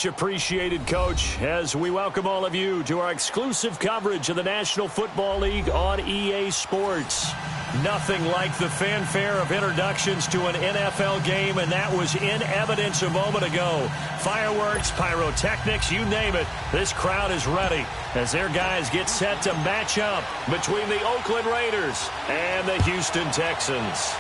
Much appreciated, Coach, as we welcome all of you to our exclusive coverage of the National Football League on EA Sports. Nothing like the fanfare of introductions to an NFL game, and that was in evidence a moment ago. Fireworks, pyrotechnics, you name it, this crowd is ready as their guys get set to match up between the Oakland Raiders and the Houston Texans.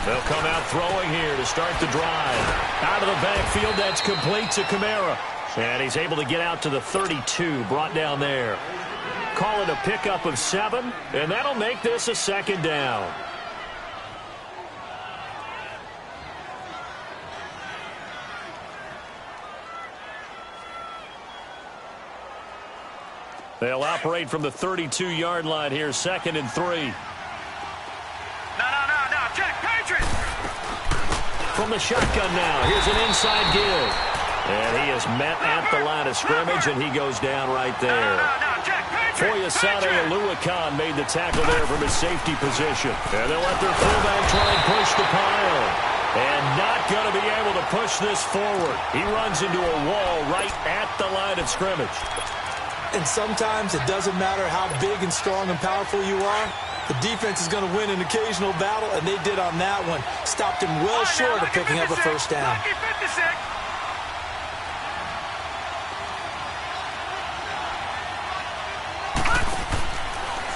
They'll come out throwing here to start the drive. Out of the backfield, that's complete to Kamara. And he's able to get out to the 32, brought down there. Call it a pickup of 7, and that'll make this a second down. They'll operate from the 32-yard line here, 2nd and 3. From the shotgun now, here's an inside give. And he is met at the line of scrimmage, and he goes down right there. Foyesade Oluwakan made the tackle there from his safety position. And they'll let their fullback try and push the pile. And not going to be able to push this forward. He runs into a wall right at the line of scrimmage. And sometimes it doesn't matter how big and strong and powerful you are. The defense is going to win an occasional battle, and they did on that one. Stopped him well short of picking up a first down.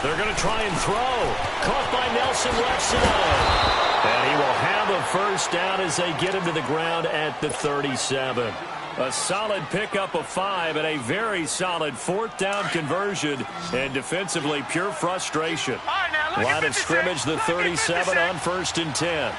They're going to try and throw. Caught by Nelson left side. And he will have a first down as they get him to the ground at the 37. A solid pickup of 5 and a very solid 4th down conversion. And defensively, pure frustration. Line of scrimmage, the 37 on 1st and 10.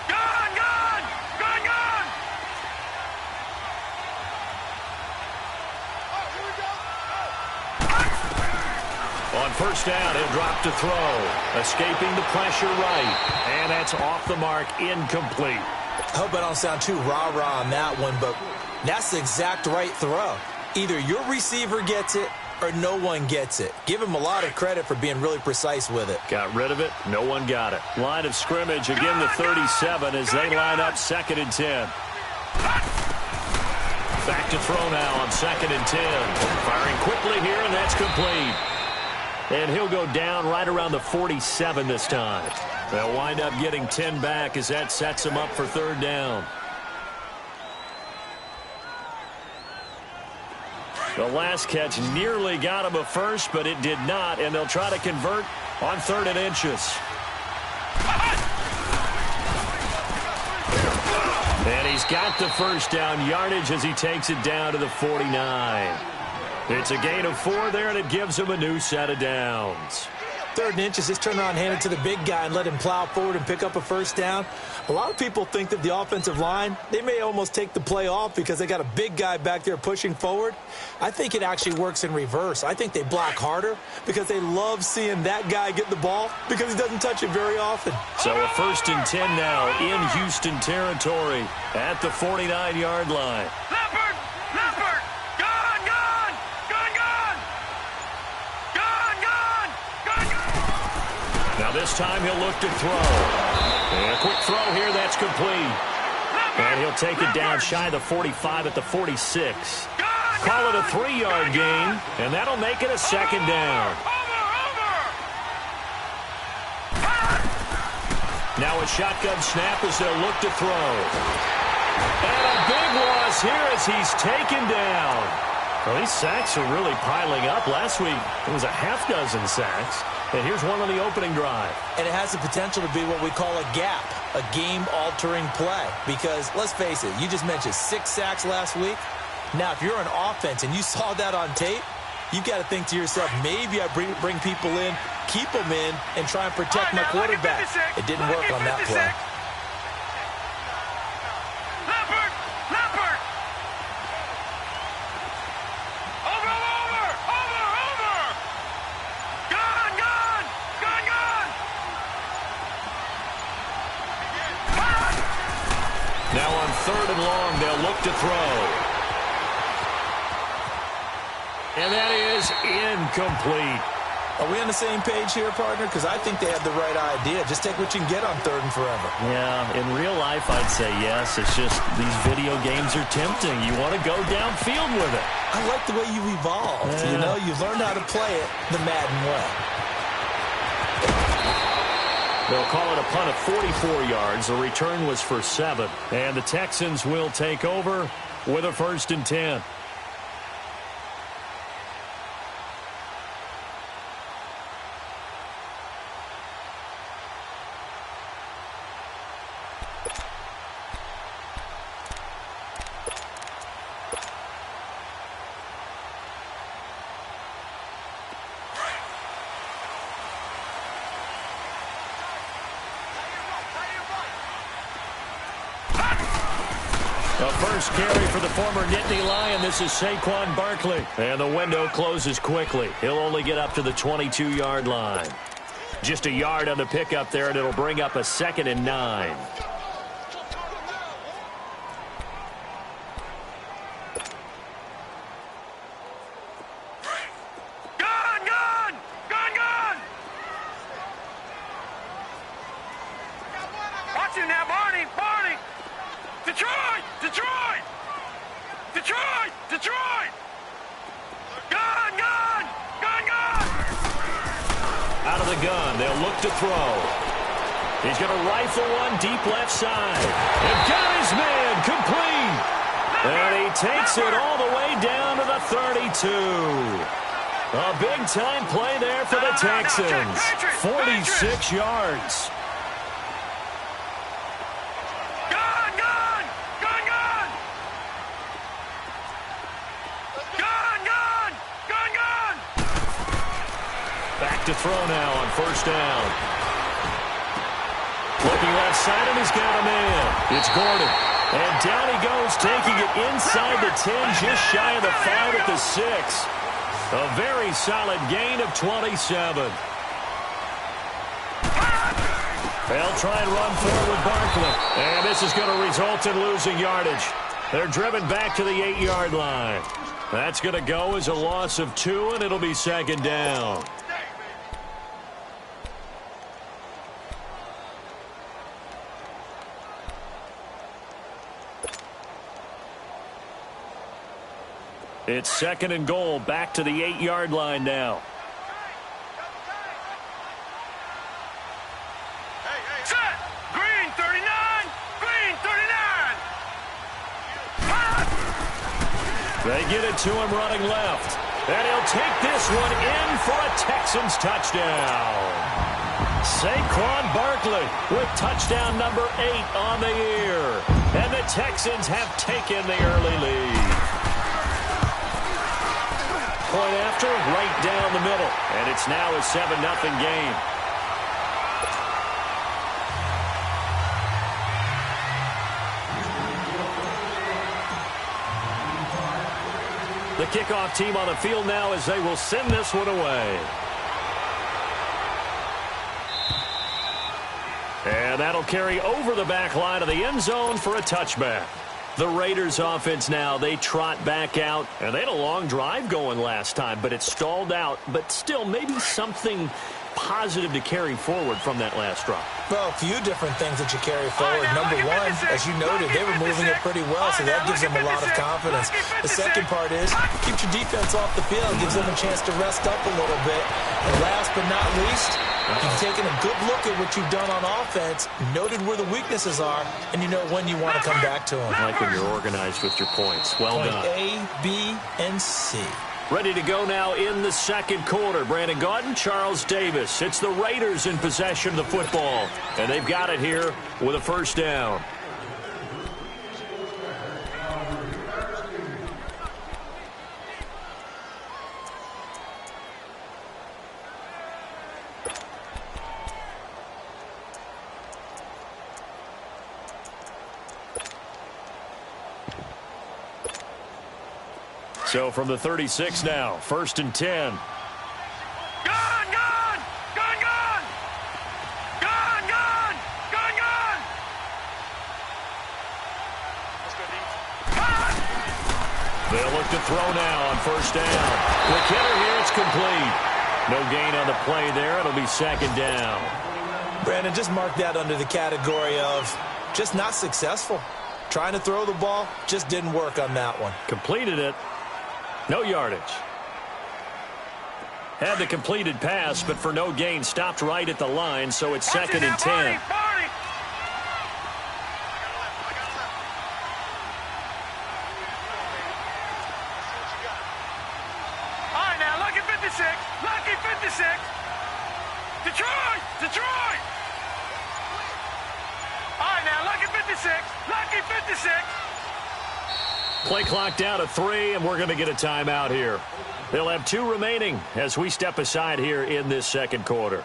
On 1st down, he'll drop to throw. Escaping the pressure right. And that's off the mark, incomplete. I hope I don't sound too rah-rah on that one, but that's the exact right throw. Either your receiver gets it or no one gets it. Give him a lot of credit for being really precise with it. Got rid of it. No one got it. Line of scrimmage, again the 37 as they line up 2nd and 10. Back to throw now on 2nd and 10. Firing quickly here, and that's complete. And he'll go down right around the 47 this time. They'll wind up getting 10 back as that sets them up for 3rd down. The last catch nearly got him a first, but it did not, and they'll try to convert on 3rd and inches. And he's got the first down yardage as he takes it down to the 49. It's a gain of 4 there, and it gives him a new set of downs. 3rd and inches, just turn around, hand it to the big guy, and let him plow forward and pick up a first down. A lot of people think that the offensive line, they may almost take the play off because they got a big guy back there pushing forward. I think it actually works in reverse. I think they block harder because they love seeing that guy get the ball because he doesn't touch it very often. So a 1st and 10 now in Houston territory at the 49-yard line. Now this time he'll look to throw. And a quick throw here, that's complete. And he'll take it down shy of the 45 at the 46. Call it a 3-yard gain, and that'll make it a 2nd down. Now a shotgun snap as they'll look to throw. And a big loss here as he's taken down. Well, these sacks are really piling up. Last week, it was a half dozen sacks. And here's one on the opening drive. And it has the potential to be what we call a gap, a game-altering play. Because, let's face it, you just mentioned 6 sacks last week. Now, if you're an offense and you saw that on tape, you've got to think to yourself, maybe I bring people in, keep them in, and try and protect my quarterback. It didn't work on that play. Now on 3rd and long, they'll look to throw. And that is incomplete. Are we on the same page here, partner? Because I think they have the right idea. Just take what you can get on 3rd and forever. Yeah, in real life, I'd say yes. It's just these video games are tempting. You want to go downfield with it. I like the way you've evolved. Yeah. You know, you've learned how to play it the Madden way. They'll call it a punt of 44 yards. The return was for 7. And the Texans will take over with a 1st and 10. A first carry for the former Nittany Lion. This is Saquon Barkley. And the window closes quickly. He'll only get up to the 22-yard line. Just a yard on the pickup there, and it'll bring up a 2nd and 9. Watch him now, Barney! Detroit! Gun! Out of the gun, they'll look to throw. He's going to rifle one deep left side. And got his man complete. And he takes it all the way down to the 32. A big-time play there for the Texans. 46 yards. Back to throw now on 1st down. Looking left side, and he's got a man. It's Gordon. And down he goes, taking it inside the 10, just shy of the 5 at the 6. A very solid gain of 27. They'll try and run forward with Barkley. And this is going to result in losing yardage. They're driven back to the 8-yard line. That's going to go as a loss of 2, and it'll be 2nd down. It's 2nd and goal, back to the 8-yard line now. Set! Green 39! Green 39! They get it to him running left. And he'll take this one in for a Texans touchdown. Saquon Barkley with touchdown number 8 on the year. And the Texans have taken the early lead. Point after, right down the middle. And it's now a 7-0 game. The kickoff team on the field now as they will send this one away. And that'll carry over the back line of the end zone for a touchback. The Raiders offense now, they trot back out. And they had a long drive going last time, but it stalled out. But still, maybe something positive to carry forward from that last drive. Well, a few different things that you carry forward. Number one, as you noted, they were moving it pretty well, so that gives them a lot of confidence. The second part is, keeps your defense off the field, gives them a chance to rest up a little bit. And last but not least, you've taken a good look at what you've done on offense, noted where the weaknesses are, and you know when you want to come back to them. I like when you're organized with your points. Well done. Point A, B, and C. Ready to go now in the second quarter. Brandon Gaudin, Charles Davis. It's the Raiders in possession of the football. And they've got it here with a first down. So from the 36 now, 1st and 10. Gun, gun! Gun, gun! Gun, gun! Gun, gun! Let's go, D. They'll look to throw now on 1st down. Quick hitter here, it's complete. No gain on the play there. It'll be 2nd down. Brandon, just mark that under the category of just not successful. Trying to throw the ball, just didn't work on that one. Completed it. No yardage. Had the completed pass, but for no gain, stopped right at the line, so it's 2nd and 10. All right, now, lucky 56. Lucky 56. Detroit! Detroit! All right, now, lucky 56. Lucky 56. Play clock down to 3, and we're going to get a timeout here. They'll have 2 remaining as we step aside here in this second quarter.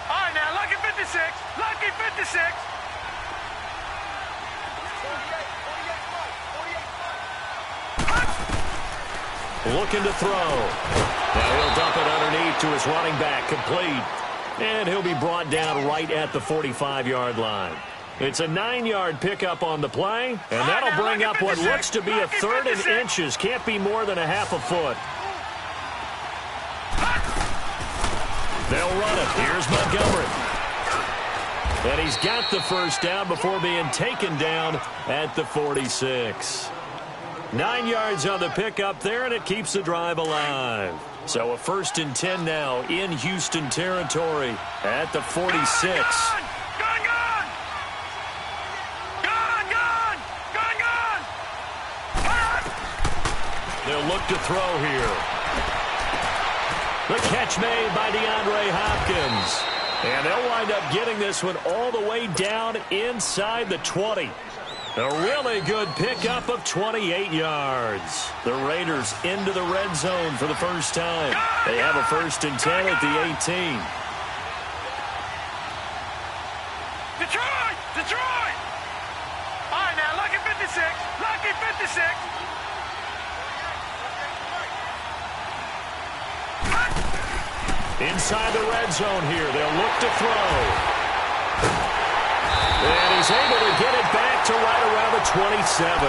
All right, now, lucky 56. Lucky 56. Looking to throw. Now he'll dump it underneath to his running back, complete. And he'll be brought down right at the 45-yard line. It's a 9-yard pickup on the play, and that'll bring up what looks to be a 3rd and inches. Can't be more than a half a foot. They'll run it. Here's Montgomery. And he's got the first down before being taken down at the 46. 9 yards on the pickup there, and it keeps the drive alive. So a 1st and 10 now in Houston territory at the 46. Gun, gun! Gun, gun! Gun, gun! They'll look to throw here. The catch made by DeAndre Hopkins. And they'll wind up getting this one all the way down inside the 20. A really good pickup of 28 yards. The Raiders into the red zone for the first time. They have a 1st and 10 at the 18. Detroit! Detroit! All right, now, lucky 56. Lucky 56. Inside the red zone here. They'll look to throw. And he's able to get it back to right around the 27.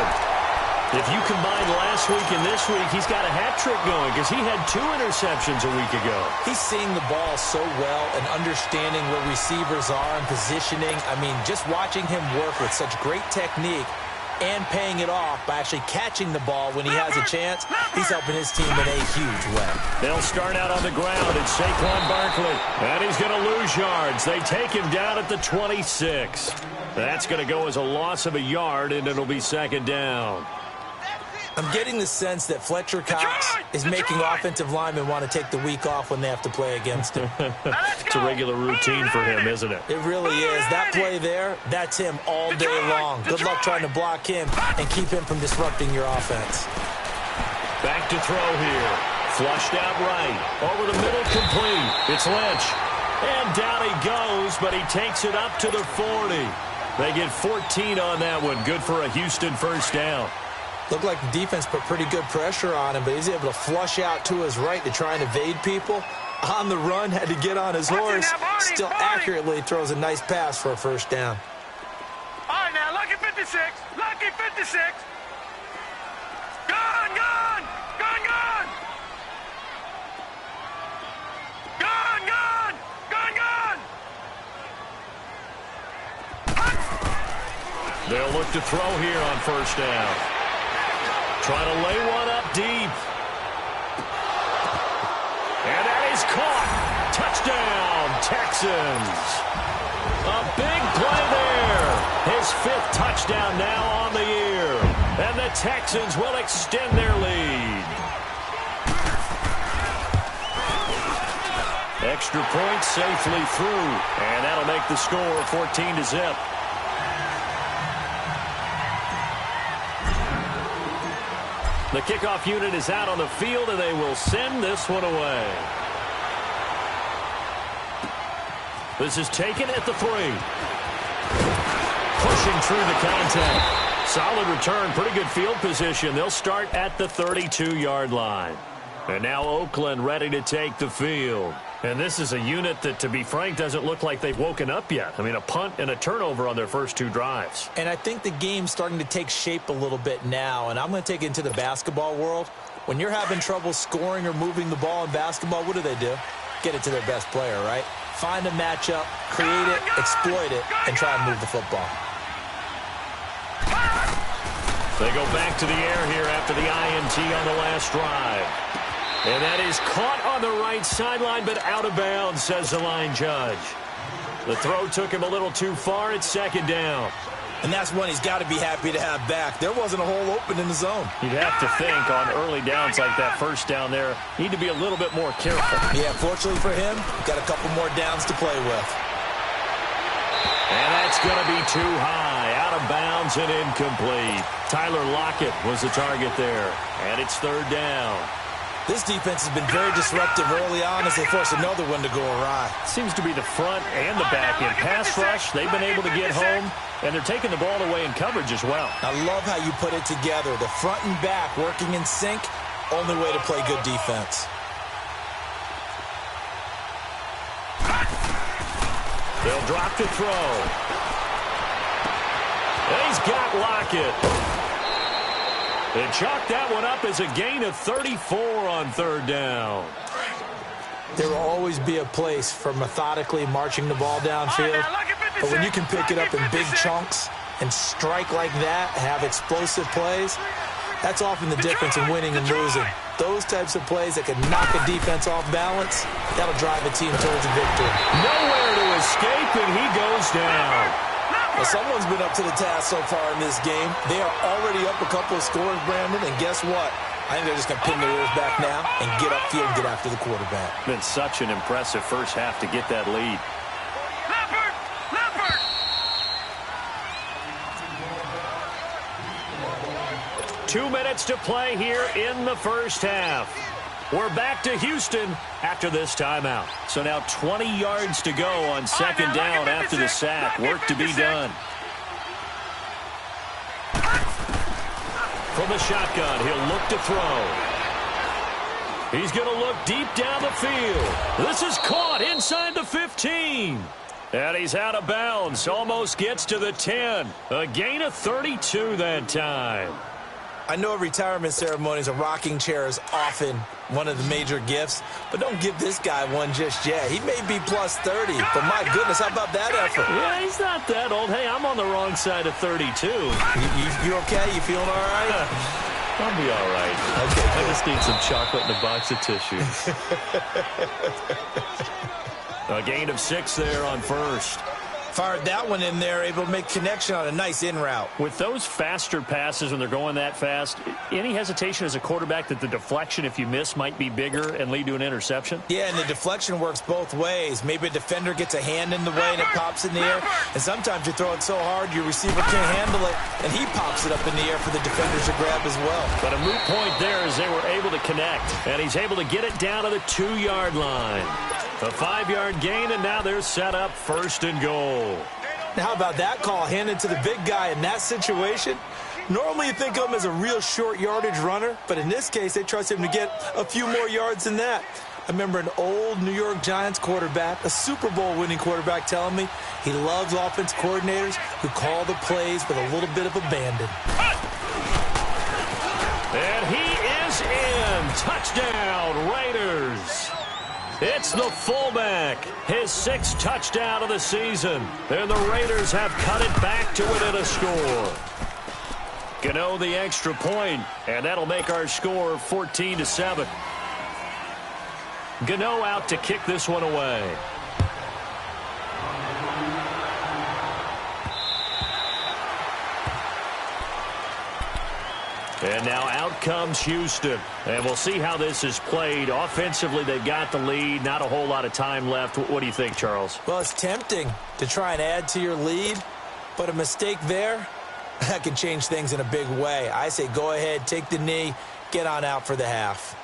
If you combine last week and this week, he's got a hat trick going because he had 2 interceptions a week ago. He's seeing the ball so well and understanding where receivers are and positioning. I mean, just watching him work with such great technique and paying it off by actually catching the ball when he has a chance, he's helping his team in a huge way. They'll start out on the ground. It's Saquon Barkley. And he's going to lose yards. They take him down at the 26. That's going to go as a loss of a yard, and it'll be 2nd down. I'm getting the sense that Fletcher Cox is making offensive linemen want to take the week off when they have to play against him. It's a regular routine for him, isn't it? It really is. That play there, that's him all day long. Good luck trying to block him and keep him from disrupting your offense. Back to throw here. Flushed out right. Over the middle, complete. It's Lynch. And down he goes, but he takes it up to the 40. They get 14 on that one. Good for a Houston first down. Looked like the defense put pretty good pressure on him, but he's able to flush out to his right to try and evade people. On the run, had to get on his horse. Still accurately throws a nice pass for a first down. All right, now, lucky 56. Lucky 56. Gun, gun! Gun, gun! Gun, gun! Gun, gun! They'll look to throw here on first down. Trying to lay one up deep. is caught. Touchdown, Texans. A big play there. His 5th touchdown now on the year. And the Texans will extend their lead. Extra point safely through. And that'll make the score 14-0. The kickoff unit is out on the field, and they will send this one away. This is taken at the 3. Pushing through the contact. Solid return, pretty good field position. They'll start at the 32-yard line. And now Oakland ready to take the field. And this is a unit that, to be frank, doesn't look like they've woken up yet. I mean, a punt and a turnover on their first 2 drives. And I think the game's starting to take shape a little bit now. And I'm going to take it into the basketball world. When you're having trouble scoring or moving the ball in basketball, what do? Get it to their best player, right? Find a matchup, create it, exploit it, and try and move the football. They go back to the air here after the INT on the last drive. And that is caught on the right sideline, but out of bounds, says the line judge. The throw took him a little too far. It's 2nd down. And that's one he's got to be happy to have back. There wasn't a hole open in the zone. You'd have to think on early downs like that first down there, need to be a little bit more careful. Yeah, fortunately for him, got a couple more downs to play with. And that's going to be too high, out of bounds and incomplete. Tyler Lockett was the target there, and it's 3rd down. This defense has been very disruptive early on as they force another one to go awry. Seems to be the front and the back end. Pass rush, they've been able to get home, and they're taking the ball away in coverage as well. I love how you put it together. The front and back working in sync, only way to play good defense. They'll drop to throw. And he's got Lockett. They chalk that one up as a gain of 34 on 3rd down. There will always be a place for methodically marching the ball downfield. But when you can pick it up in big chunks and strike like that, have explosive plays, that's often the difference in winning and losing. Those types of plays that can knock a defense off balance, that'll drive a team towards a victory. Nowhere to escape, and he goes down. Well, someone's been up to the task so far in this game. They are already up a couple of scores, Brandon, and guess what? I think they're just going to pin their ears back now and get upfield and get after the quarterback. Been such an impressive first half to get that lead. Leopard! 2 minutes to play here in the first half. We're back to Houston after this timeout. So now 20 yards to go on 2nd down after the sack. Work to be done. From the shotgun, he'll look to throw. He's going to look deep down the field. This is caught inside the 15. And he's out of bounds. Almost gets to the 10. A gain of 32 that time. I know retirement ceremonies, a rocking chair is often one of the major gifts, but don't give this guy one just yet. He may be plus 30, but my goodness, how about that effort? Yeah, he's not that old. Hey, I'm on the wrong side of 32. You okay? You feeling all right? I'll be all right. Okay, I just need some chocolate and a box of tissues. A gain of 6 there on 1st. Fired that one in there, able to make connection on a nice in route. With those faster passes when they're going that fast, any hesitation as a quarterback that the deflection, if you miss, might be bigger and lead to an interception? Yeah, and the deflection works both ways. Maybe a defender gets a hand in the way and it pops in the air. And sometimes you throw it so hard your receiver can't handle it, and he pops it up in the air for the defenders to grab as well. But a moot point there as they were able to connect. And he's able to get it down to the 2-yard line. A 5-yard gain, and now they're set up 1st and goal. Now, how about that call handed to the big guy in that situation? Normally you think of him as a real short yardage runner, but in this case they trust him to get a few more yards than that. I remember an old New York Giants quarterback, a Super Bowl winning quarterback, telling me he loves offense coordinators who call the plays with a little bit of abandon. And he is in. Touchdown, Raiders. It's the fullback, his 6th touchdown of the season. And the Raiders have cut it back to within a score. Gano the extra point, and that'll make our score 14-7. Gano out to kick this one away. And now out comes Houston. And we'll see how this is played. Offensively, they've got the lead. Not a whole lot of time left. What do you think, Charles? Well, it's tempting to try and add to your lead, but a mistake there, that can change things in a big way. I say go ahead, take the knee, get on out for the half.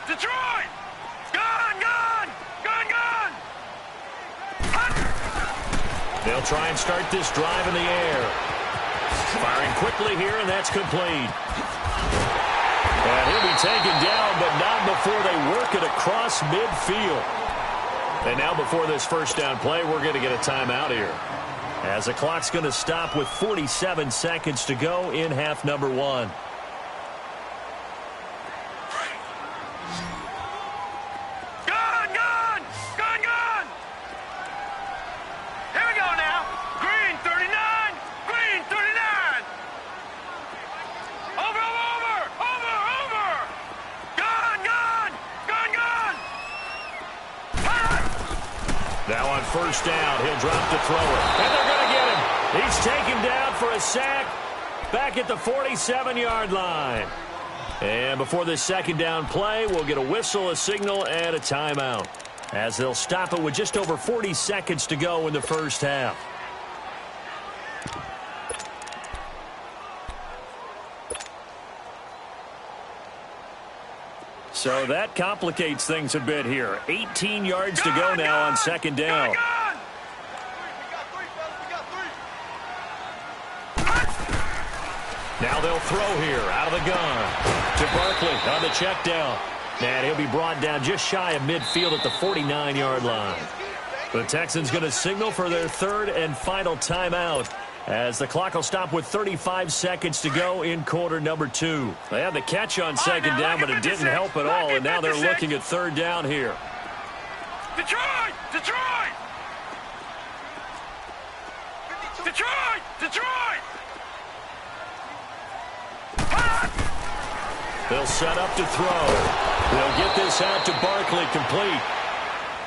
Detroit! Gone! They'll try and start this drive in the air. Firing quickly here, and that's complete. And he'll be taken down, but not before they work it across midfield. And now before this first down play, we're going to get a timeout here, as the clock's going to stop with 47 seconds to go in half number one. Now on first down, he'll drop to throw it. And they're going to get him. He's taken down for a sack back at the 47-yard line. And before this second down play, we'll get a whistle, a signal, and a timeout, as they'll stop it with just over 40 seconds to go in the first half. So that complicates things a bit here. 18 yards to go now on second down. Now they'll throw here out of the gun to Barkley on the check down. And he'll be brought down just shy of midfield at the 49-yard line. The Texans going to signal for their third and final timeout, as the clock will stop with 35 seconds to go in quarter number two. They had the catch on second down, but it didn't help at all, and now they're looking at third down here. Detroit! They'll set up to throw. They'll get this out to Barkley, complete.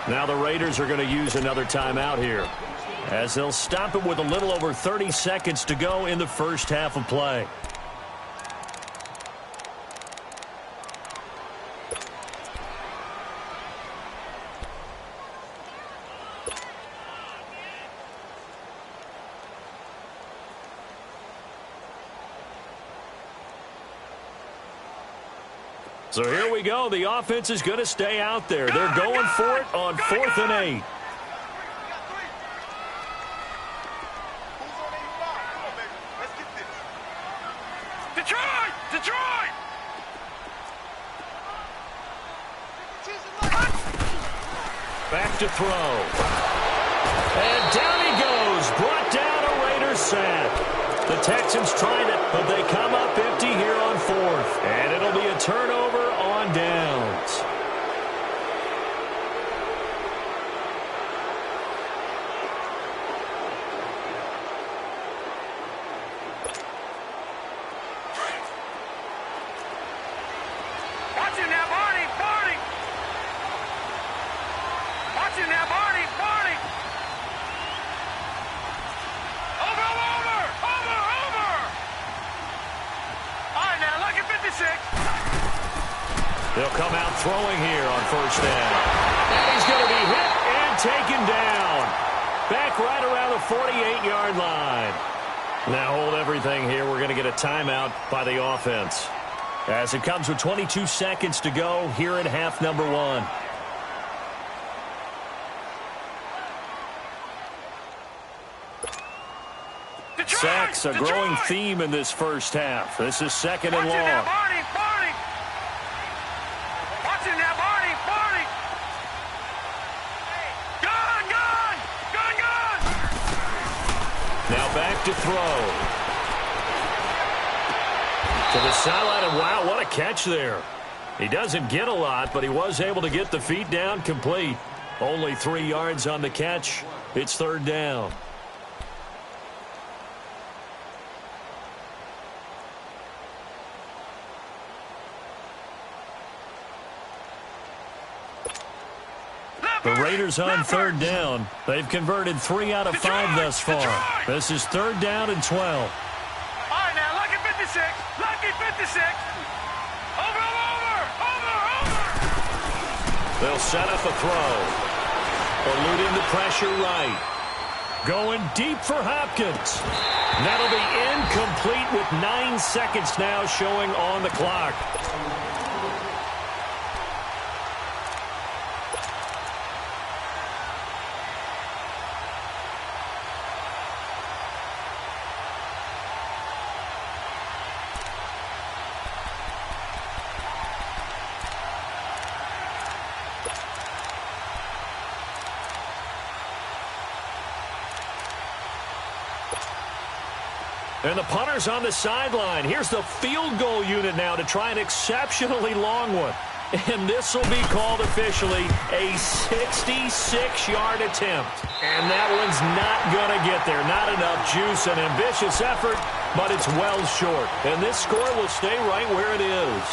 Now the Raiders are going to use another timeout here, as they'll stop it with a little over 30 seconds to go in the first half of play. So here we go. The offense is going to stay out there. They're going for it on 4th and 8. Detroit! Back to throw. And down he goes. Brought down a Raiders sack. The Texans tried it, but they come up empty here on 4th. And it'll be a turnover on downs. They'll come out throwing here on first down. And he's going to be hit and taken down. Back right around the 48-yard line. Now hold everything here. We're going to get a timeout by the offense, as it comes with 22 seconds to go here in half number one. Sacks, a growing theme in this first half. This is second and long. Now back to throw. To the sideline, and wow, what a catch there. He doesn't get a lot, but he was able to get the feet down complete. Only 3 yards on the catch. It's third down. The Raiders on third down. They've converted 3 out of 5 thus far. This is third down and 12. All right, now, lucky 56. Lucky 56. Over. They'll set up a throw. Eluding the pressure right. Going deep for Hopkins. That'll be incomplete with 9 seconds now showing on the clock. And the punter's on the sideline. Here's the field goal unit now to try an exceptionally long one. And this will be called officially a 66-yard attempt. And that one's not going to get there. Not enough juice, an ambitious effort, but it's well short. And this score will stay right where it is.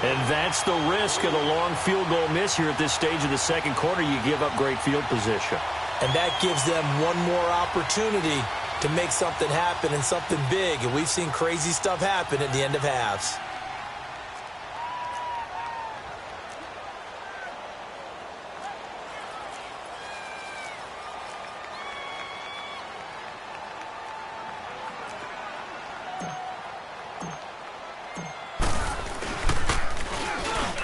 And that's the risk of the long field goal miss here at this stage of the second quarter. You give up great field position. And that gives them one more opportunity to make something happen and something big. And we've seen crazy stuff happen at the end of halves.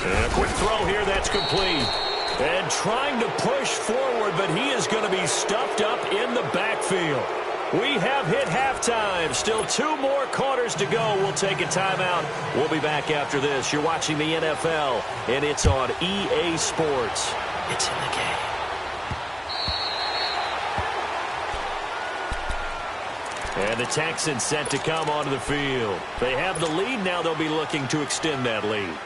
And a quick throw here, that's complete. And trying to push forward, but he is going to be stuffed up in the backfield. We have hit halftime. Still 2 more quarters to go. We'll take a timeout. We'll be back after this. You're watching the NFL, and it's on EA Sports. It's in the game. And the Texans set to come onto the field. They have the lead. Now they'll be looking to extend that lead.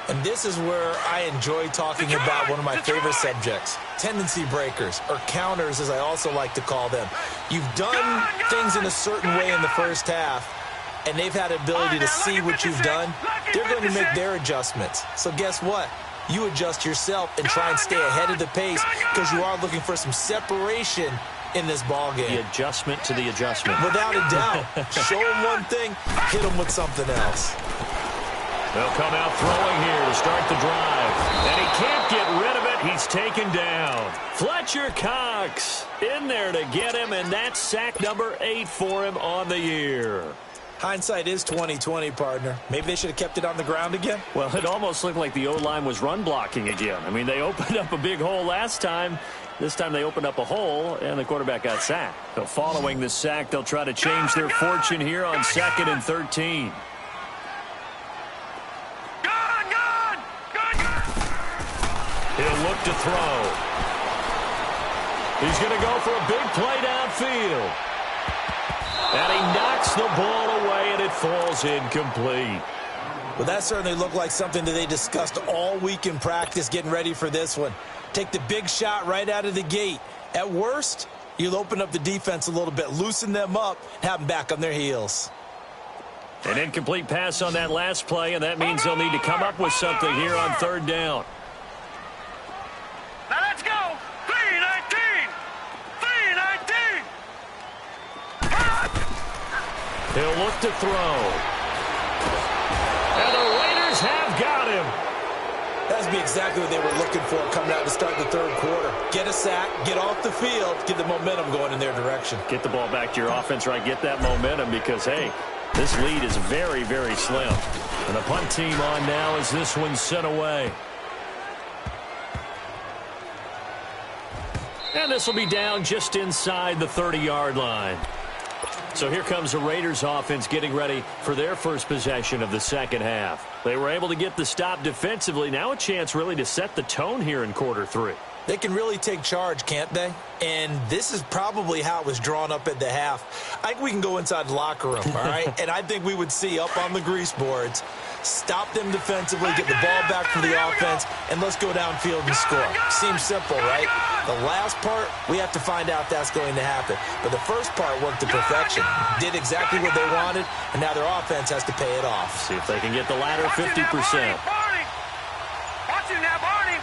And this is where I enjoy talking about one of my favorite subjects, tendency breakers, or counters as I also like to call them. You've done things in a certain way in the first half, and they've had the ability to see what you've done. They're going to make their adjustments. So guess what? You adjust yourself and try and stay ahead of the pace because you are looking for some separation in this ball game. The adjustment to the adjustment. Without a doubt. Show them one thing, hit them with something else. They'll come out throwing here to start the drive. And he can't get rid of it. He's taken down. Fletcher Cox in there to get him, and that's sack number 8 for him on the year. Hindsight is 20/20, partner. Maybe they should have kept it on the ground again. Well, it almost looked like the O-line was run blocking again. I mean, they opened up a big hole last time. This time they opened up a hole, and the quarterback got sacked. So following the sack, they'll try to change their fortune here on 2nd and 13. He'll look to throw. He's going to go for a big play downfield. And he knocks the ball away, and it falls incomplete. Well, that certainly looked like something that they discussed all week in practice getting ready for this one. Take the big shot right out of the gate. At worst, you'll open up the defense a little bit, loosen them up, have them back on their heels. An incomplete pass on that last play, and that means they'll need to come up with something here on third down. Now let's go. 3-19. 3-19. He'll look to throw. And the Raiders have got him. That'd be exactly what they were looking for coming out to start the third quarter. Get a sack, get off the field, get the momentum going in their direction. Get the ball back to your offense, right? Get that momentum because, hey, this lead is very, very slim. And the punt team on now as this one's sent away. And this will be down just inside the 30-yard line. So here comes the Raiders offense getting ready for their first possession of the second half. They were able to get the stop defensively. Now a chance really to set the tone here in quarter 3. They can really take charge, can't they? And this is probably how it was drawn up at the half. I think we can go inside the locker room, all right? And I think we would see up on the grease boards, stop them defensively, get the ball back from the offense, and let's go downfield and score. Seems simple, right? The last part, we have to find out if that's going to happen. But the first part worked to perfection. Did exactly what they wanted, and now their offense has to pay it off. See if they can get the latter 50%. Watch him now, Barney.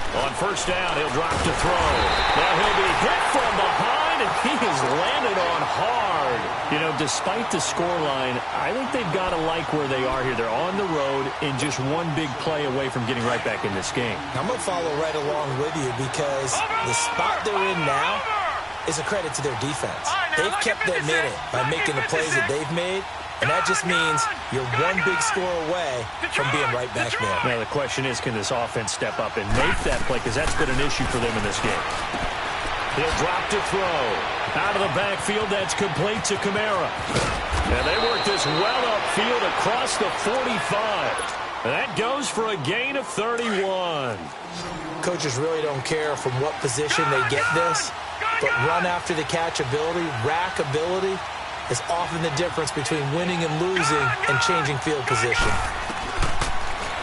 On first down, he'll drop to throw. Now he'll be hit from behind, and he has landed on hard. You know, despite the scoreline, I think they've got to like where they are here. They're on the road and just one big play away from getting right back in this game. I'm going to follow right along with you because the spot they're in now is a credit to their defense. They've kept them in it by making the plays that they've made. And that just means you're one big score away from being right back there. Now, the question is, can this offense step up and make that play? Because that's been an issue for them in this game. He'll drop to throw. Out of the backfield, that's complete to Kamara. And they work this well upfield across the 45. And that goes for a gain of 31. Coaches really don't care from what position they get this, but run after the catch ability, rack ability, is often the difference between winning and losing and changing field position.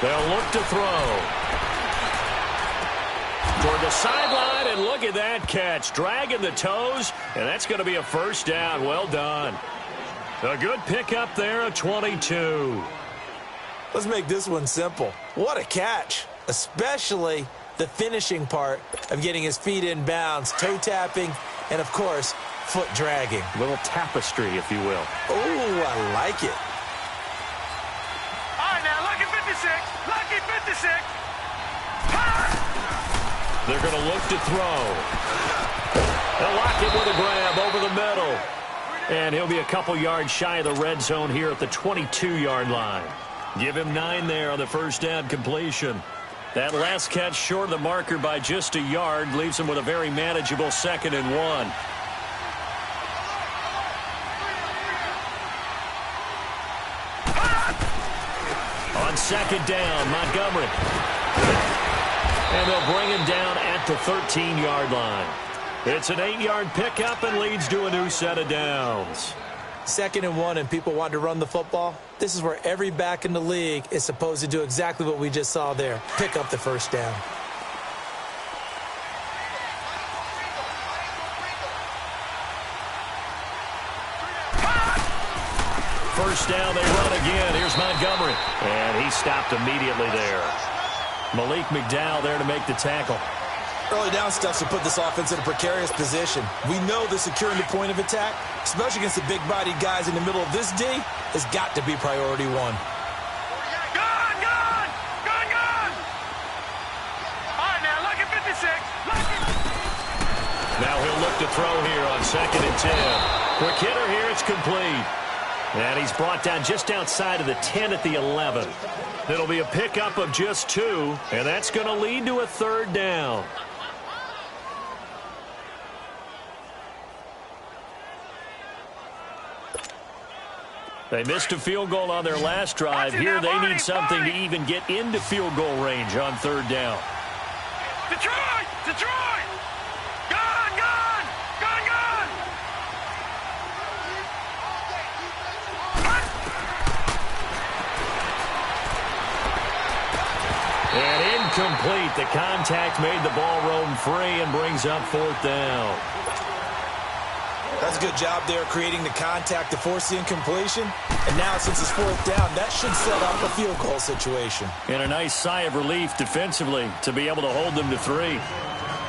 They'll look to throw. Toward the sideline, and look at that catch. Dragging the toes, and that's going to be a first down. Well done. A good pickup there, a 22. Let's make this one simple. What a catch, especially the finishing part of getting his feet in bounds, toe tapping, and, of course, foot dragging. Little tapestry, if you will. Oh, I like it. All right, now, lucky 56. Lucky 56. They're going to look to throw. They'll lock it with a grab over the middle. And he'll be a couple yards shy of the red zone here at the 22-yard line. Give him 9 there on the first down completion. That last catch short of the marker by just a yard leaves him with a very manageable 2nd and 1. On second down, Montgomery. And they'll bring him down at the 13-yard line. It's an 8-yard pickup and leads to a new set of downs. 2nd and 1 and people want to run the football. This is where every back in the league is supposed to do exactly what we just saw there. Pick up the first down. First down, they run again. Here's Montgomery. And he stopped immediately there. Malik McDowell there to make the tackle. Early down stuff to put this offense in a precarious position. We know the securing the point of attack, especially against the big-bodied guys in the middle of this D, has got to be priority 1. Gun! All right, now, lucky 56. Lucky. Now he'll look to throw here on 2nd and 10. Quick hitter here, it's complete. And he's brought down just outside of the 10 at the 11. It'll be a pickup of just 2, and that's going to lead to a 3rd down. They missed a field goal on their last drive. Here they need something to even get into field goal range on 3rd down. Detroit! Detroit! Gun! And incomplete. The contact made the ball roam free and brings up 4th down. That's a good job there creating the contact to force the incompletion. And now since it's 4th down, that should set up a field goal situation. And a nice sigh of relief defensively to be able to hold them to 3.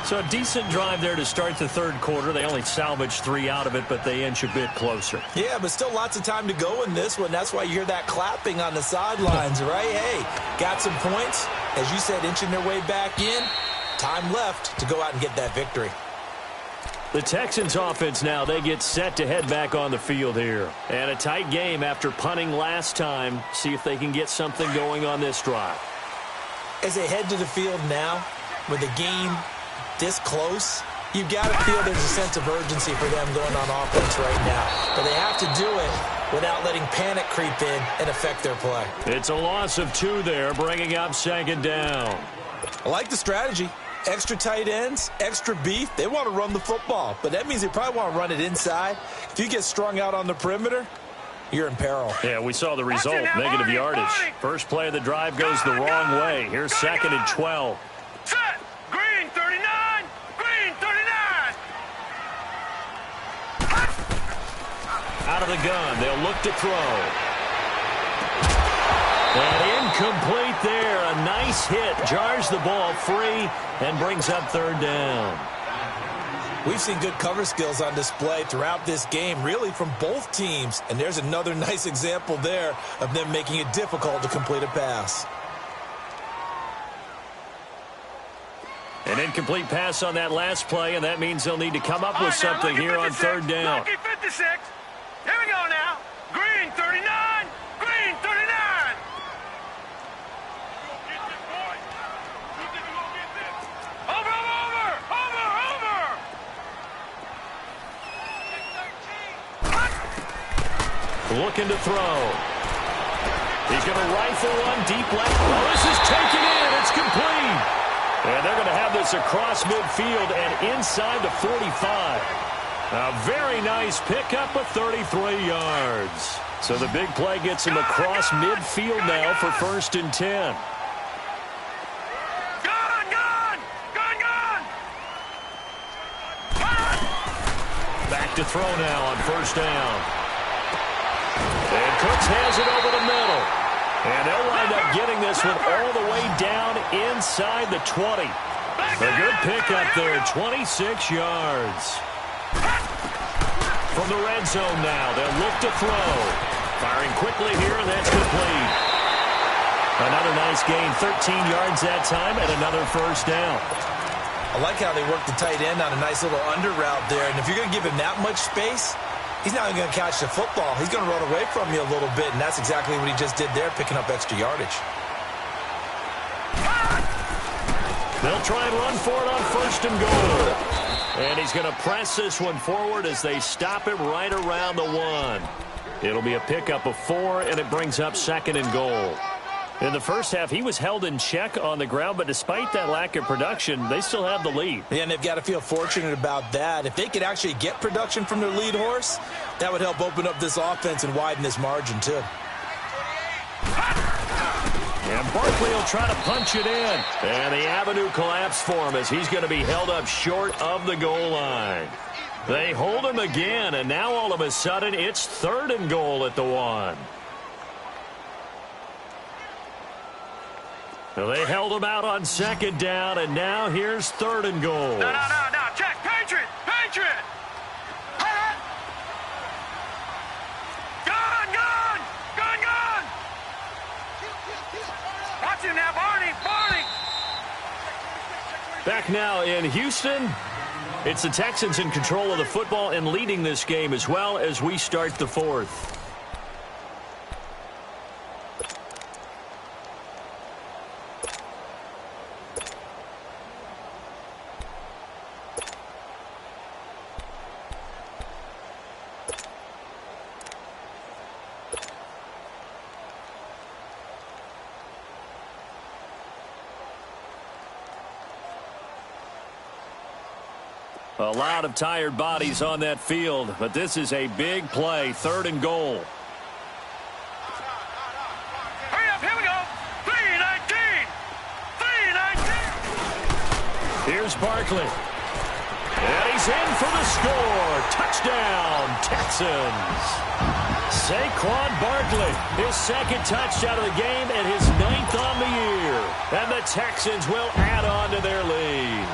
So a decent drive there to start the 3rd quarter. They only salvaged 3 out of it, but they inch a bit closer. Yeah, but still lots of time to go in this one. That's why you hear that clapping on the sidelines, right? Hey, got some points. As you said, inching their way back in. Time left to go out and get that victory. The Texans offense now, they get set to head back on the field here. And a tight game after punting last time. See if they can get something going on this drive. As they head to the field now, with the game this close, you've got to feel there's a sense of urgency for them going on offense right now. But they have to do it without letting panic creep in and affect their play. It's a loss of 2 there, bringing up second down. I like the strategy. Extra tight ends, extra beef. They want to run the football, but that means they probably want to run it inside. If you get strung out on the perimeter, you're in peril. Yeah, we saw the result, negative yardage. First play of the drive goes the wrong way. Here's second and 12. Set. Green 39. Green 39. Out of the gun, they'll look to throw. And incomplete there. A nice hit. Jars the ball free and brings up third down. We've seen good cover skills on display throughout this game, really from both teams. And there's another nice example there of them making it difficult to complete a pass. An incomplete pass on that last play, and that means they'll need to come up with something here on third down. Lucky 56. Here we go now. Green 39. Green 39. Over. Looking to throw. He's going to rifle one deep left. Oh, this is taken in. It's complete. And they're going to have this across midfield and inside the 45. A very nice pickup of 33 yards. So the big play gets him across midfield now for first and 10. Back to throw now on first down. And Cooks has it over the middle. And they'll wind up getting this one all the way down inside the 20. A good pickup there, 26 yards. From the red zone now, they'll look to throw. Firing quickly here, and that's complete. Another nice gain, 13 yards that time, and another first down. I like how they work the tight end on a nice little under route there. And if you're going to give him that much space, he's not even going to catch the football. He's going to run away from you a little bit, and that's exactly what he just did there, picking up extra yardage. They'll try and run for it on first and goal. And he's going to press this one forward as they stop him right around the 1. It'll be a pickup of 4, and it brings up second and goal. In the first half, he was held in check on the ground, but despite that lack of production, they still have the lead. Yeah, and they've got to feel fortunate about that. If they could actually get production from their lead horse, that would help open up this offense and widen this margin, too. And Barkley will try to punch it in. And the avenue collapsed for him as he's going to be held up short of the goal line. They hold him again, and now all of a sudden it's third and goal at the 1. They held him out on second down, and now here's third and goal. No. Check. Patriot. Gun. Watch him now, Barney. Back now in Houston. It's the Texans in control of the football and leading this game as well as we start the 4th. A lot of tired bodies on that field, but this is a big play, third and goal. Hurry up, here we go. 3-19. Here's Barkley. And he's in for the score. Touchdown, Texans. Saquon Barkley, his second touchdown of the game and his 9th on the year. And the Texans will add on to their lead.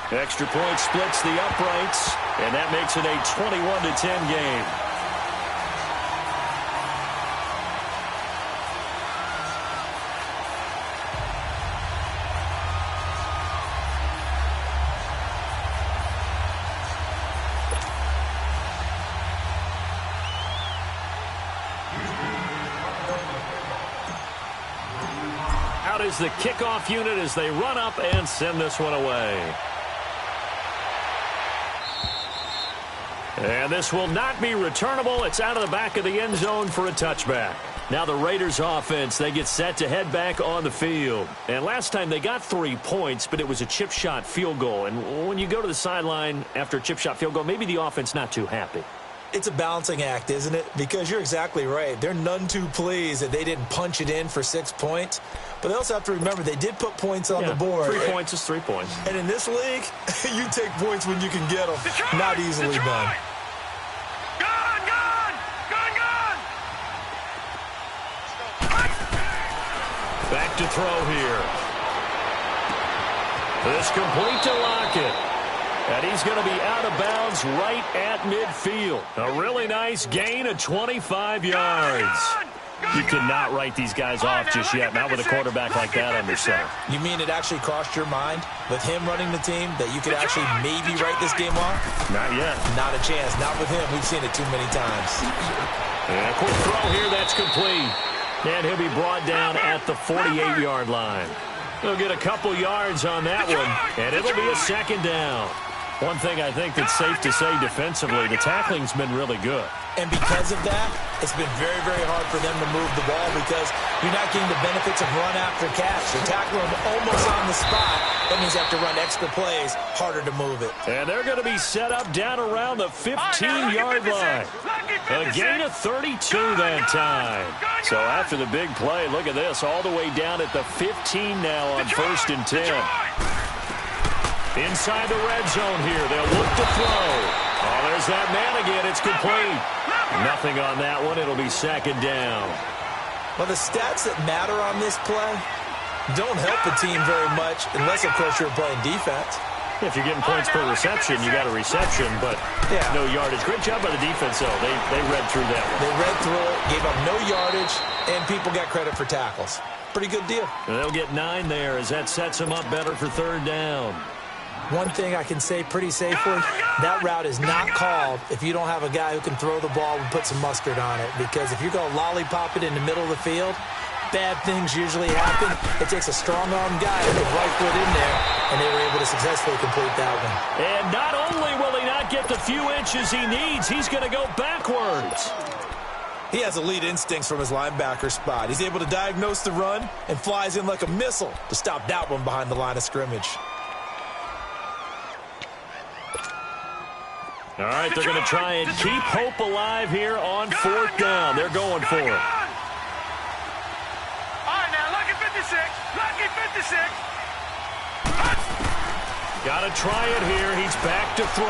Extra point splits the uprights, and that makes it a 21-10 game. out is the kickoff unit as they run up and send this one away. And this will not be returnable. It's out of the back of the end zone for a touchback. Now the Raiders offense, they get set to head back on the field. And last time they got 3 points, but it was a chip shot field goal. And when you go to the sideline after a chip shot field goal, maybe the offense not too happy. It's a balancing act, isn't it? Because you're exactly right. They're none too pleased that they didn't punch it in for 6 points. But they also have to remember they did put points on the board. 3 points is 3 points. And in this league, you take points when you can get them. Detroit, Not easily Detroit. done. Gone, gone, gone, gone. Back to throw here. This complete to Lockett. And he's going to be out of bounds right at midfield. A really nice gain of 25 yards. You cannot write these guys off just yet, not with a quarterback like that under center. You mean it actually crossed your mind with him running the team that you could actually maybe write this game off? Not yet. Not a chance. Not with him. We've seen it too many times. And a quick throw here. That's complete. And he'll be brought down at the 48-yard line. He'll get a couple yards on that one, and it'll be a second down. One thing I think that's safe to say defensively, the tackling's been really good. And because of that, it's been very, very hard for them to move the ball because you're not getting the benefits of run after catch. They're tackling them almost on the spot. That means you have to run extra plays, harder to move it. And they're going to be set up down around the 15-yard line. A gain of 32 that time. So after the big play, look at this, all the way down at the 15 now on 1st and 10. Inside the red zone here, they'll look to throw. Oh, there's that man again. It's complete. Nothing on that one. It'll be second down. Well, the stats that matter on this play don't help the team very much unless, of course, you're playing defense. If you're getting points per reception, you got a reception, but no yardage. Great job by the defense, though. They read through that one. They read through it, gave up no yardage, and people got credit for tackles. Pretty good deal. And they'll get 9 there as that sets them up better for third down. One thing I can say pretty safely, that route is not called if you don't have a guy who can throw the ball and put some mustard on it. Because if you're going to lollipop it in the middle of the field, bad things usually happen. It takes a strong-arm guy to put right foot in there, and they were able to successfully complete that one. And not only will he not get the few inches he needs, he's going to go backwards. He has elite instincts from his linebacker spot. He's able to diagnose the run and flies in like a missile to stop that one behind the line of scrimmage. All right, they're going to try and keep hope alive here on 4th down. They're going for it. All right, now, lucky 56. Lucky 56. Got to try it here. He's back to throw.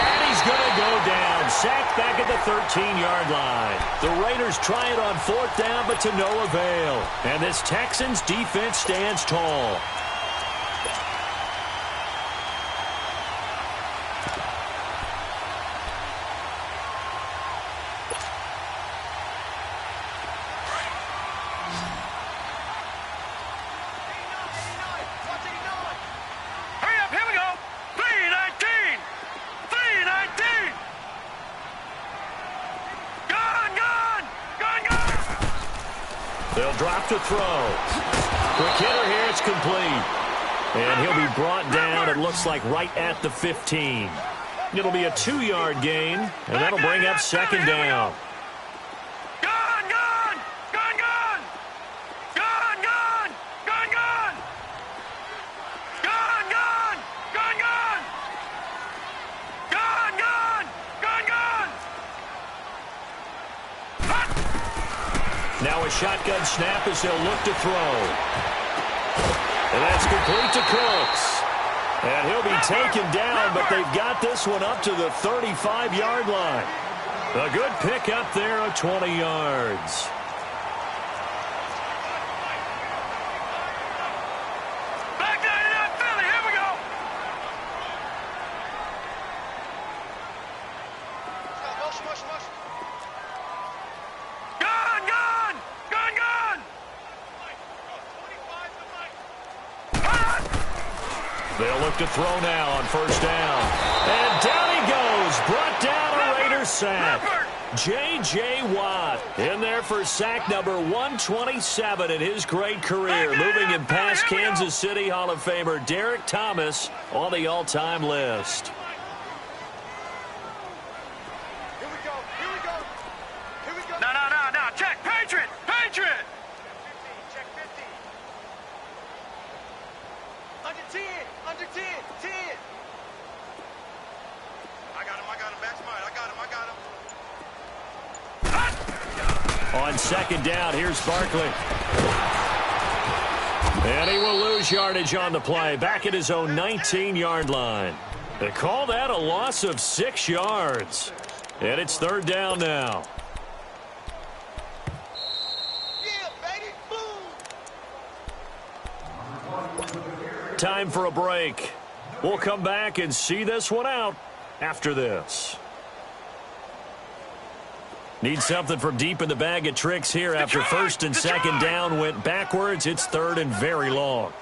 And he's going to go down. Sacked back at the 13-yard line. The Raiders try it on 4th down, but to no avail. And this Texans defense stands tall. They'll drop to throw. Quick hitter here, it's complete. And he'll be brought down, it looks like, right at the 15. It'll be a 2-yard gain, and that'll bring up second down. Gone, gone, gone, gone. Gone, gone, gone, gone. Gone, gone, gone, gone. Gone, gone, gone, gone. Now a shotgun snap as they'll look to throw. And that's complete to Cooks. And he'll be taken down, but they've got this one up to the 35-yard line. A good pickup there of 20 yards. Back down in that Philly. Here we go. Gone, gone, gone, gone. They'll look to throw now on 1st down. And down he goes. Brought down a Raiders sack. J.J. Watt in there for sack number 127 in his great career. Moving him past Kansas City Hall of Famer Derek Thomas on the all-time list. Here we go. Here we go. Here we go. No. Check. Patriot. Patriot. Check 50. Under 10. Under 10. 10. I got him. Back to mine. I got him. On second down, here's Barkley. And he will lose yardage on the play, back at his own 19-yard line. They call that a loss of 6 yards. And it's third down now. Yeah, baby. Boom. Time for a break. We'll come back and see this one out after this. Need something from deep in the bag of tricks here after first and second down went backwards. It's third and very long.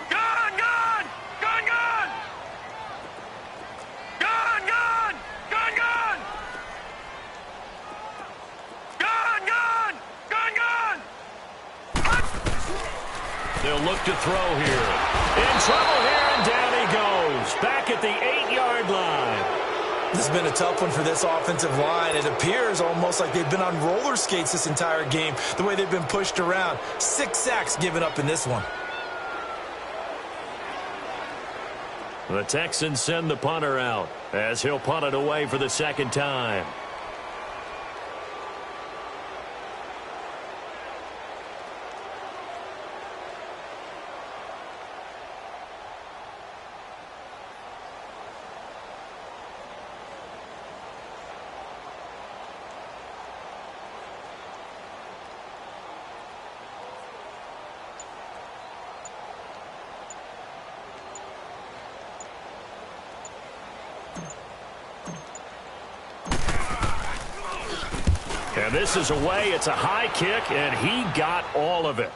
Gun! Gun! Gun! Gun! Gun! Gun! Gun! Gun! Gun! Gun! Gun! Gun! They'll look to throw here. In trouble here, and down he goes. Back at the 8-yard line. This has been a tough one for this offensive line. It appears almost like they've been on roller skates this entire game, the way they've been pushed around. 6 sacks given up in this one. The Texans send the punter out as he'll punt it away for the second time. And this is away. It's a high kick, and he got all of it.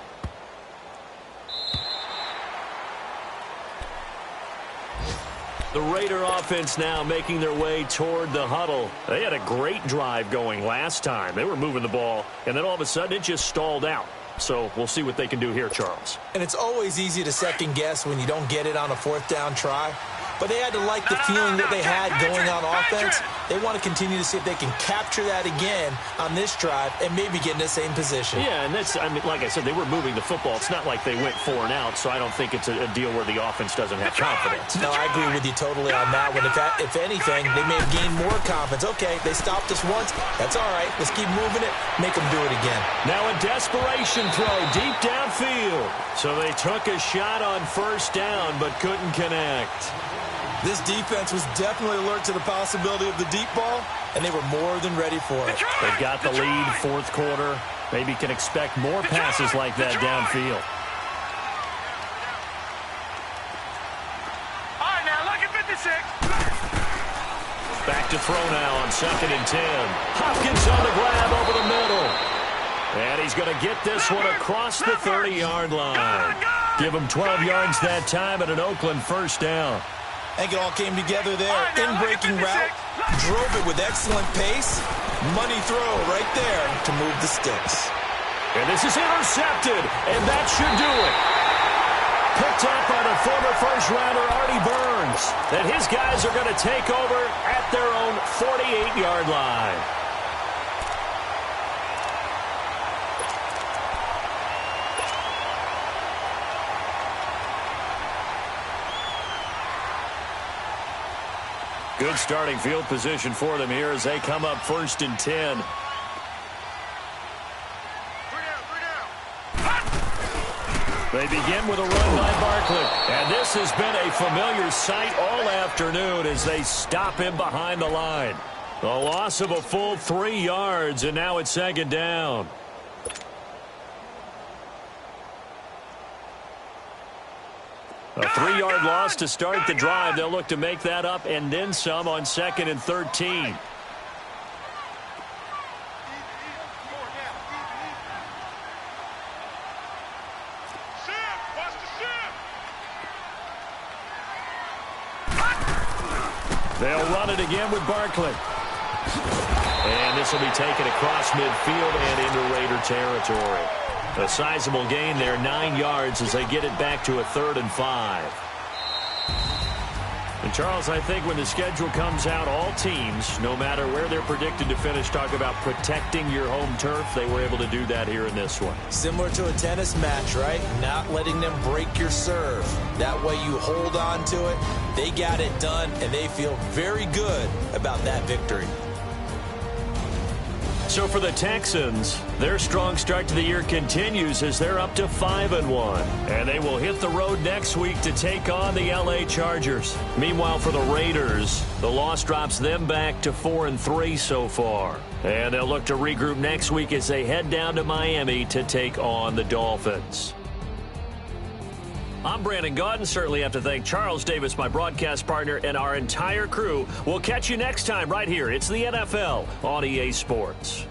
The Raider offense now making their way toward the huddle. They had a great drive going last time. They were moving the ball, and then all of a sudden it just stalled out. So we'll see what they can do here, Charles. And it's always easy to second guess when you don't get it on a fourth down try. But they had to like the feeling that they had going on offense. They want to continue to see if they can capture that again on this drive and maybe get in the same position. Yeah, and that's, I mean, like I said, they were moving the football. It's not like they went 4 and out, so I don't think it's a deal where the offense doesn't have confidence. No, I agree with you totally on that one. If anything, they may have gained more confidence. Okay, they stopped us once. That's all right. Let's keep moving it. Make them do it again. Now a desperation throw deep downfield. So they took a shot on first down but couldn't connect. This defense was definitely alert to the possibility of the deep ball, and they were more than ready for it. They've got the lead, fourth quarter. Maybe can expect more passes like that downfield. All right, now look at 56. Back to throw now on second and 10. Hopkins on the grab over the middle. And he's going to get this one across the 30-yard line. Give him 12 yards that time and an Oakland first down. I think it all came together there. In-breaking route, drove it with excellent pace. Money throw right there to move the sticks. And this is intercepted, and that should do it. Picked up by the former first-rounder Artie Burns. And his guys are going to take over at their own 48-yard line. Good starting field position for them here as they come up first and 10. They begin with a run by Barkley. And this has been a familiar sight all afternoon as they stop him behind the line. A loss of a full 3 yards, and now it's second down. A 3-yard loss to start the drive. They'll look to make that up and then some on second and 13. They'll run it again with Barkley. And this will be taken across midfield and into Raider territory. A sizable gain there, 9 yards as they get it back to a 3rd and 5. And, Charles, I think when the schedule comes out, all teams, no matter where they're predicted to finish, talk about protecting your home turf. They were able to do that here in this one. Similar to a tennis match, right? Not letting them break your serve. That way you hold on to it. They got it done, and they feel very good about that victory. So for the Texans, their strong start to the year continues as they're up to 5-1. And they will hit the road next week to take on the LA Chargers. Meanwhile, for the Raiders, the loss drops them back to 4-3 so far. And they'll look to regroup next week as they head down to Miami to take on the Dolphins. I'm Brandon Gaudin. Certainly have to thank Charles Davis, my broadcast partner, and our entire crew. We'll catch you next time right here. It's the NFL on EA Sports.